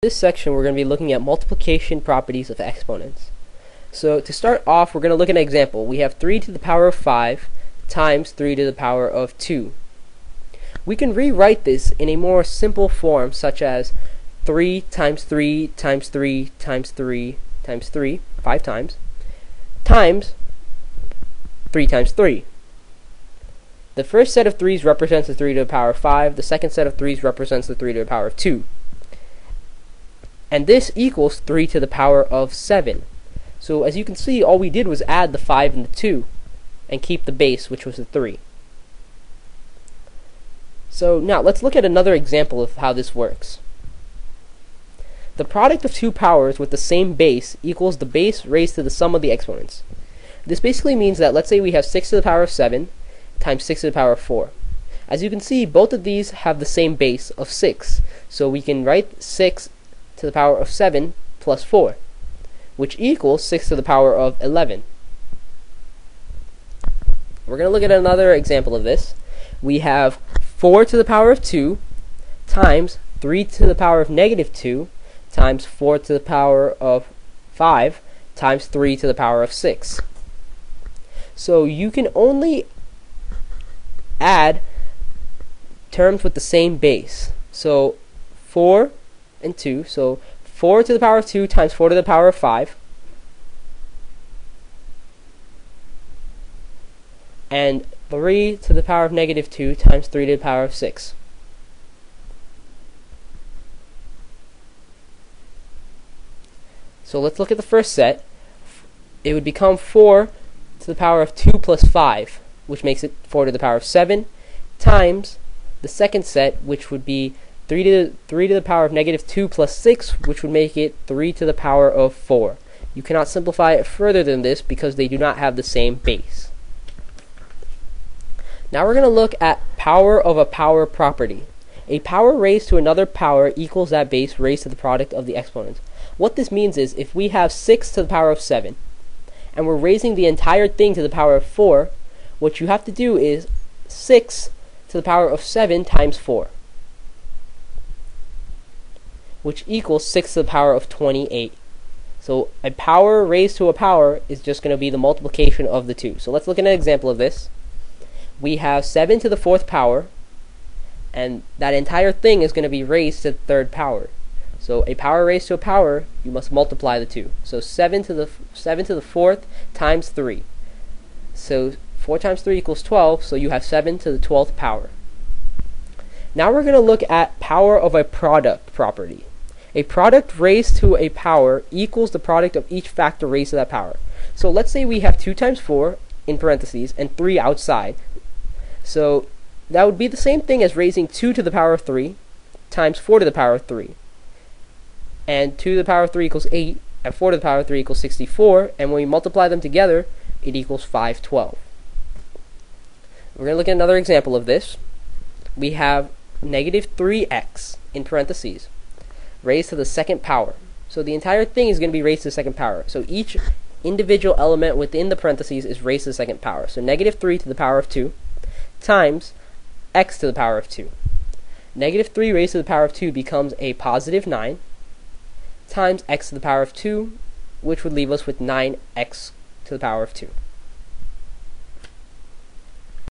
In this section we're going to be looking at multiplication properties of exponents. So to start off, we're going to look at an example. We have 3 to the power of 5 times 3 to the power of 2. We can rewrite this in a more simple form, such as 3 times 3 times 3 times 3 times 3, 5 times 3 times 3. The first set of 3's represents the 3 to the power of 5. The second set of 3's represents the 3 to the power of 2. And this equals 3 to the power of 7. So as you can see, all we did was add the 5 and the 2 and keep the base, which was the 3. So now let's look at another example of how this works. The product of two powers with the same base equals the base raised to the sum of the exponents. This basically means that, let's say we have 6 to the power of 7 times 6 to the power of 4. As you can see, both of these have the same base of 6. So we can write 6 to the power of 7 plus 4, which equals 6 to the power of 11. We're going to look at another example of this. We have 4 to the power of 2 times 3 to the power of negative 2 times 4 to the power of 5 times 3 to the power of 6. So you can only add terms with the same base. So 4 and 2, so 4 to the power of 2 times 4 to the power of 5, and 3 to the power of negative 2 times 3 to the power of 6. So let's look at the first set. It would become 4 to the power of 2 plus 5, which makes it 4 to the power of 7, times the second set, which would be 3 to the power of negative 2 plus 6, which would make it 3 to the power of 4. You cannot simplify it further than this because they do not have the same base. Now we're going to look at power of a power property. A power raised to another power equals that base raised to the product of the exponents. What this means is, if we have 6 to the power of 7 and we're raising the entire thing to the power of 4, what you have to do is 6 to the power of 7 times 4, which equals 6 to the power of 28. So a power raised to a power is just going to be the multiplication of the two. So let's look at an example of this. We have 7 to the 4th power, and that entire thing is going to be raised to the 3rd power. So a power raised to a power, you must multiply the two. So 7 to the 4th times 3. So 4 times 3 equals 12, so you have 7 to the 12th power. Now we're going to look at power of a product property. A product raised to a power equals the product of each factor raised to that power. So let's say we have 2 times 4 in parentheses and 3 outside. So that would be the same thing as raising 2 to the power of 3 times 4 to the power of 3. And 2 to the power of 3 equals 8, and 4 to the power of 3 equals 64, and when we multiply them together, it equals 512. We're going to look at another example of this. We have negative 3x in parentheses raised to the 2nd power. So the entire thing is going to be raised to the 2nd power. So each individual element within the parentheses is raised to the 2nd power. So negative 3 to the power of 2 times x to the power of 2. Negative 3 raised to the power of 2 becomes a positive 9 times x to the power of 2, which would leave us with 9x to the power of 2.